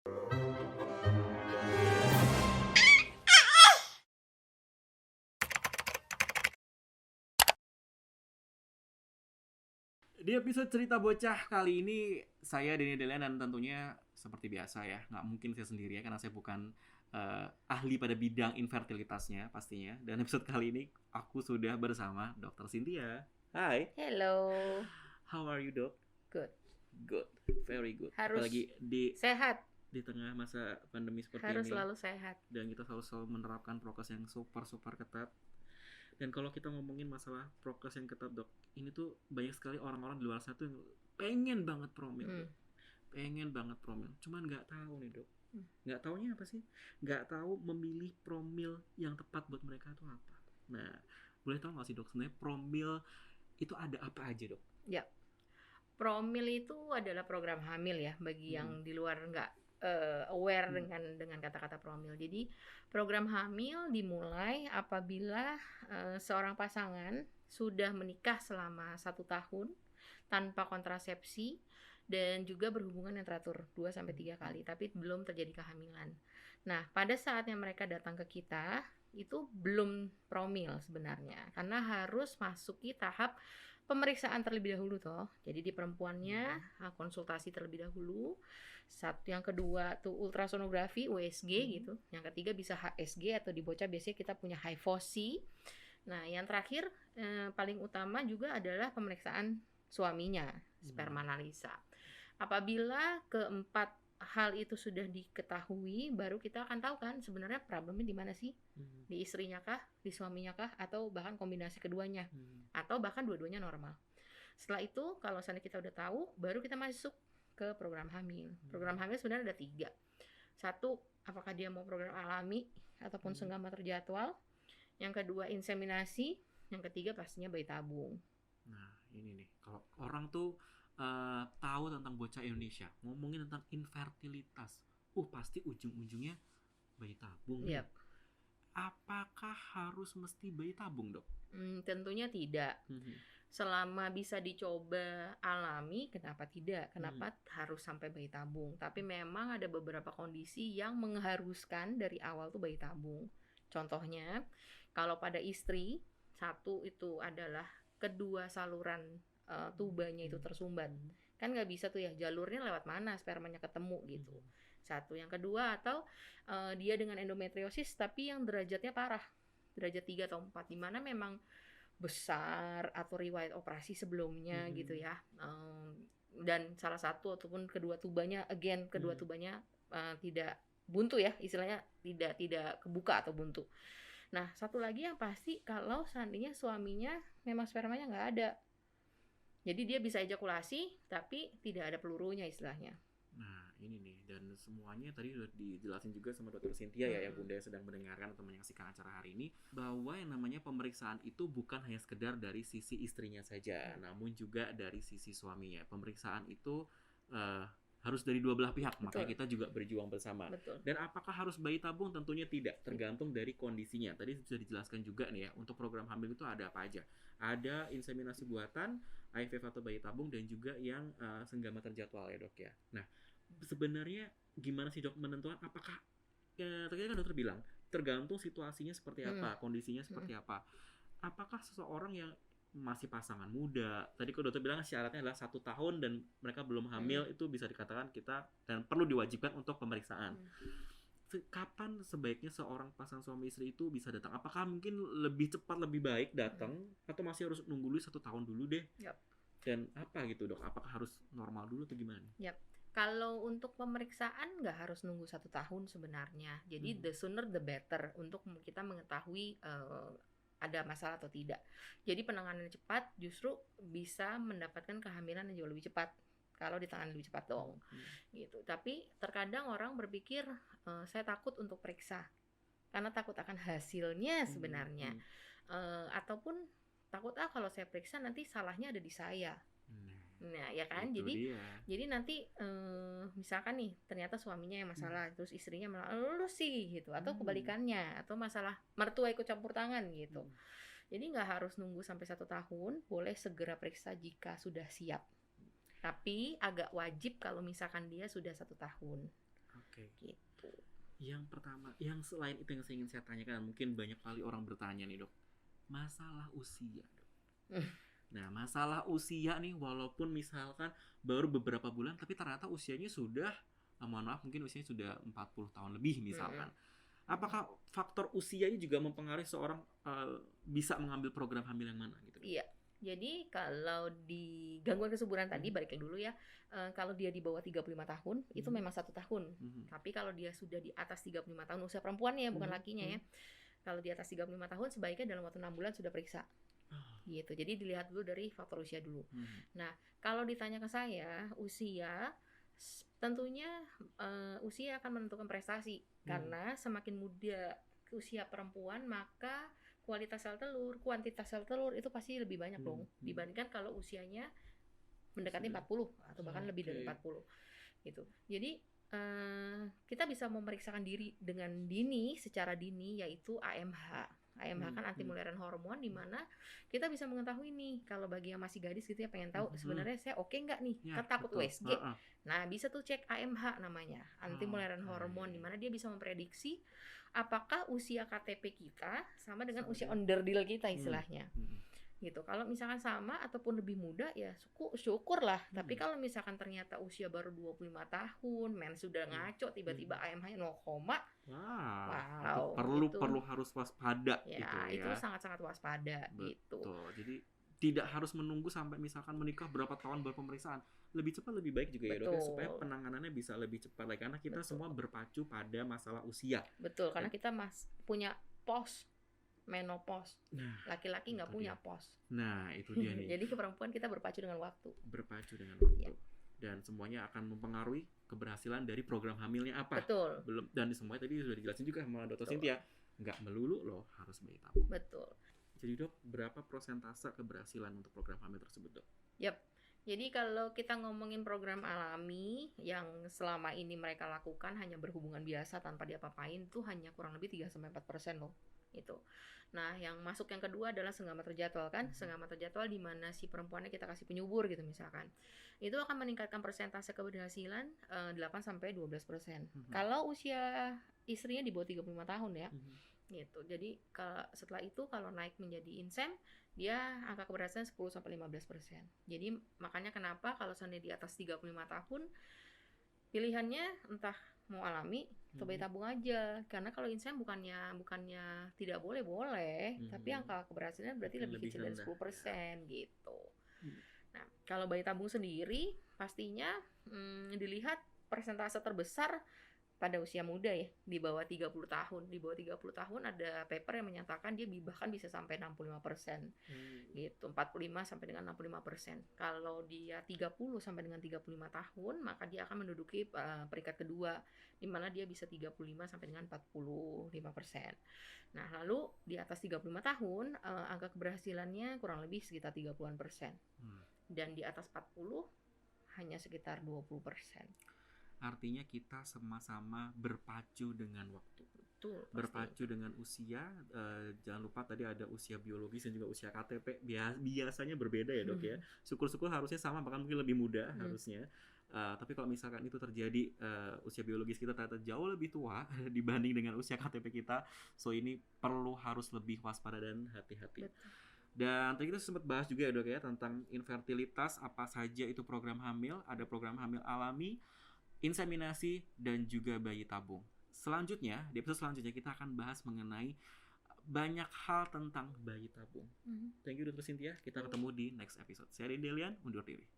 Di episode cerita bocah kali ini saya Denny Delian dan tentunya seperti biasa ya, nggak mungkin saya sendiri ya karena saya bukan ahli pada bidang infertilitasnya pastinya. Dan episode kali ini aku sudah bersama Dr. Cynthia. Hai. Hello. How are you, Dok? Good. Good, very good. Harus Apalagi sehat. di tengah masa pandemi seperti Harus ini. selalu sehat. Dan kita selalu menerapkan prokes yang super ketat. Dan kalau kita ngomongin masalah prokes yang ketat, Dok, ini tuh banyak sekali orang-orang di luar sana tuh yang pengen banget promil, cuman nggak tahu nih, Dok. Nggak taunya apa sih? Nggak tahu memilih promil yang tepat buat mereka itu apa. Nah, boleh tahu nggak sih, Dok, sebenarnya promil itu ada apa aja, Dok? Ya, promil itu adalah program hamil ya bagi yang di luar nggak aware dengan kata-kata promil. Jadi program hamil dimulai apabila seorang pasangan sudah menikah selama 1 tahun tanpa kontrasepsi dan juga berhubungan yang teratur 2-3 kali, tapi belum terjadi kehamilan. Nah, pada saatnya mereka datang ke kita, itu belum promil sebenarnya, karena harus masuki tahap pemeriksaan terlebih dahulu toh. Jadi di perempuannya konsultasi terlebih dahulu. Yang kedua tuh ultrasonografi USG gitu. Yang ketiga bisa HSG atau di bocah biasanya kita punya HIFOSI. Nah, yang terakhir paling utama juga adalah pemeriksaan suaminya, sperma analisa. Apabila keempat hal itu sudah diketahui, baru kita akan tahu kan sebenarnya problemnya di mana sih? Di istrinya kah, di suaminya kah, atau bahkan kombinasi keduanya, atau bahkan dua-duanya normal. Setelah itu, kalau misalnya kita udah tahu, baru kita masuk ke program hamil. Program hamil sebenarnya ada 3. 1, apakah dia mau program alami ataupun senggama terjadwal. Yang kedua, inseminasi. Yang ketiga, pastinya bayi tabung. Nah, ini nih, kalau orang tuh tahu tentang bocah Indonesia, ngomongin tentang infertilitas, pasti ujung-ujungnya bayi tabung. Yep. Apakah harus mesti bayi tabung, Dok? Tentunya tidak. Selama bisa dicoba alami, kenapa tidak? Kenapa harus sampai bayi tabung? Tapi memang ada beberapa kondisi yang mengharuskan dari awal tuh bayi tabung. Contohnya, kalau pada istri, 1 itu adalah kedua saluran tubanya itu tersumbat. Kan nggak bisa tuh ya, jalurnya lewat mana spermanya ketemu gitu. 1. Yang kedua, atau dia dengan endometriosis tapi yang derajatnya parah, derajat 3 atau 4, dimana memang besar atau riwayat operasi sebelumnya gitu ya, dan salah satu ataupun kedua tubanya tidak buntu ya, istilahnya tidak kebuka atau buntu. Nah, 1 lagi yang pasti kalau seandainya suaminya memang spermanya nggak ada, jadi dia bisa ejakulasi tapi tidak ada pelurunya istilahnya. Nah, ini nih, dan semuanya tadi udah dijelasin juga sama Dr. Cynthia ya Bunda yang sedang mendengarkan atau menyaksikan acara hari ini, bahwa yang namanya pemeriksaan itu bukan hanya sekedar dari sisi istrinya saja, namun juga dari sisi suaminya. Pemeriksaan itu harus dari dua belah pihak. Betul. Makanya kita juga berjuang bersama. Betul. Dan apakah harus bayi tabung? Tentunya tidak, tergantung dari kondisinya. Tadi sudah dijelaskan juga nih ya, untuk program hamil itu ada apa aja. Ada inseminasi buatan, IVF atau bayi tabung, dan juga yang senggama terjadwal ya, Dok ya. Nah, sebenarnya gimana sih, Dok, menentukan apakah tadi kan dokter bilang tergantung situasinya seperti apa, kondisinya seperti apa. Apakah seseorang yang masih pasangan muda, tadi kalau dokter bilang syaratnya adalah 1 tahun dan mereka belum hamil, itu bisa dikatakan kita dan perlu diwajibkan untuk pemeriksaan. Kapan sebaiknya seorang pasangan suami istri itu bisa datang? Apakah mungkin lebih cepat lebih baik datang, atau masih harus nunggu dulu 1 tahun dulu deh? Yep. Dan apa gitu, Dok? Apakah harus normal dulu atau gimana? Yep. Kalau untuk pemeriksaan nggak harus nunggu 1 tahun sebenarnya. Jadi the sooner the better untuk kita mengetahui ada masalah atau tidak. Jadi penanganan cepat justru bisa mendapatkan kehamilan yang jauh lebih cepat kalau ditangani lebih cepat dong. Gitu. Tapi terkadang orang berpikir saya takut untuk periksa karena takut akan hasilnya sebenarnya. Ataupun takut kalau saya periksa nanti salahnya ada di saya. Nah, ya kan, jadi nanti misalkan nih ternyata suaminya yang masalah, terus istrinya malah lu sih gitu, atau kebalikannya, atau masalah mertua ikut campur tangan gitu. Jadi nggak harus nunggu sampai 1 tahun, boleh segera periksa jika sudah siap. Tapi agak wajib kalau misalkan dia sudah 1 tahun. Oke. gitu. Yang pertama, yang selain itu yang ingin saya tanyakan, mungkin banyak kali orang bertanya nih dok, masalah usia dok. Nah masalah usia nih, walaupun misalkan baru beberapa bulan, tapi ternyata usianya sudah, mohon maaf mungkin usianya sudah 40 tahun lebih misalkan. Apakah faktor usia ini juga mempengaruhi seorang bisa mengambil program hamil yang mana gitu? Iya. Jadi kalau di gangguan kesuburan tadi balik dulu ya, kalau dia di bawah 35 tahun itu memang 1 tahun. Tapi kalau dia sudah di atas 35 tahun usia perempuannya bukan lakinya ya. Kalau di atas 35 tahun sebaiknya dalam waktu 6 bulan sudah periksa. Gitu. Jadi dilihat dulu dari faktor usia dulu. Nah, kalau ditanya ke saya, usia tentunya usia akan menentukan prestasi. Karena semakin muda usia perempuan maka kualitas sel telur, kuantitas sel telur itu pasti lebih banyak dong dibandingkan kalau usianya mendekati 40 atau bahkan lebih dari 40 gitu. Jadi kita bisa memeriksakan diri dengan dini, secara dini, yaitu AMH. AMH kan anti muleran hormon, di mana kita bisa mengetahui nih kalau bagi yang masih gadis gitu ya pengen tahu sebenarnya saya oke nggak nih, kan takut USG. Nah bisa tuh cek AMH namanya, anti muleran hormon, di mana dia bisa memprediksi apakah usia KTP kita sama dengan usia onderdil kita istilahnya. Gitu. Kalau misalkan sama ataupun lebih muda ya syukur lah. Tapi kalau misalkan ternyata usia baru 25 tahun, men sudah ngaco, tiba-tiba AMH-nya 0, wow, perlu harus waspada ya, gitu ya. Itu sangat-sangat waspada. Betul. Gitu. Jadi tidak harus menunggu sampai misalkan menikah berapa tahun baru pemeriksaan. Lebih cepat lebih baik juga ya dok ya, supaya penanganannya bisa lebih cepat lagi karena kita semua berpacu pada masalah usia. Betul, karena kita punya pos menopause. Laki-laki nggak punya pos. Nah, itu dia nih. Jadi ke perempuan kita berpacu dengan waktu. Ya. Dan semuanya akan mempengaruhi keberhasilan dari program hamilnya apa. Betul. Dan semuanya tadi sudah dijelasin juga sama Dr. Cynthia. Nggak melulu loh harus bayi tabung. Betul. Jadi dok, berapa persentase keberhasilan untuk program hamil tersebut dok? Yap. Jadi kalau kita ngomongin program alami yang selama ini mereka lakukan hanya berhubungan biasa tanpa diapa-apain tuh hanya kurang lebih 3-4% loh. Itu. Nah, yang masuk yang kedua adalah senggama terjadwal kan. Senggama terjadwal di mana si perempuannya kita kasih penyubur gitu misalkan. Itu akan meningkatkan persentase keberhasilan 8-12%. Kalau usia istrinya di bawah 35 tahun ya. Gitu. Jadi setelah itu kalau naik menjadi insem, dia angka keberhasilan 10-15%. Jadi makanya kenapa kalau seandainya di atas 35 tahun pilihannya entah mau alami atau bayi tabung aja. Karena kalau insem bukannya tidak boleh, tapi angka keberhasilan berarti lebih kecil dari 10% gitu. Nah, kalau bayi tabung sendiri pastinya dilihat persentase terbesar pada usia muda ya, di bawah 30 tahun. Di bawah 30 tahun ada paper yang menyatakan dia bahkan bisa sampai 65%. Gitu, 45 sampai dengan 65%. Kalau dia 30 sampai dengan 35 tahun, maka dia akan menduduki peringkat kedua, di mana dia bisa 35 sampai dengan 45%. Nah, lalu di atas 35 tahun, angka keberhasilannya kurang lebih sekitar 30%. Dan di atas 40 hanya sekitar 20%. Artinya kita sama-sama berpacu dengan waktu. Betul, berpacu dengan usia. Jangan lupa tadi ada usia biologis dan juga usia KTP. Biasanya berbeda ya dok ya. Syukur-syukur harusnya sama, bahkan mungkin lebih muda harusnya. Tapi kalau misalkan itu terjadi, usia biologis kita ternyata jauh lebih tua dibanding dengan usia KTP kita, so ini harus lebih waspada dan hati-hati. Dan tadi kita sempat bahas juga ya dok ya tentang infertilitas, apa saja itu program hamil. Ada program hamil alami, inseminasi, dan juga bayi tabung. Selanjutnya, di episode selanjutnya kita akan bahas mengenai banyak hal tentang bayi tabung. Thank you Dr. Cynthia. Kita ketemu di next episode. Saya Delian, undur diri.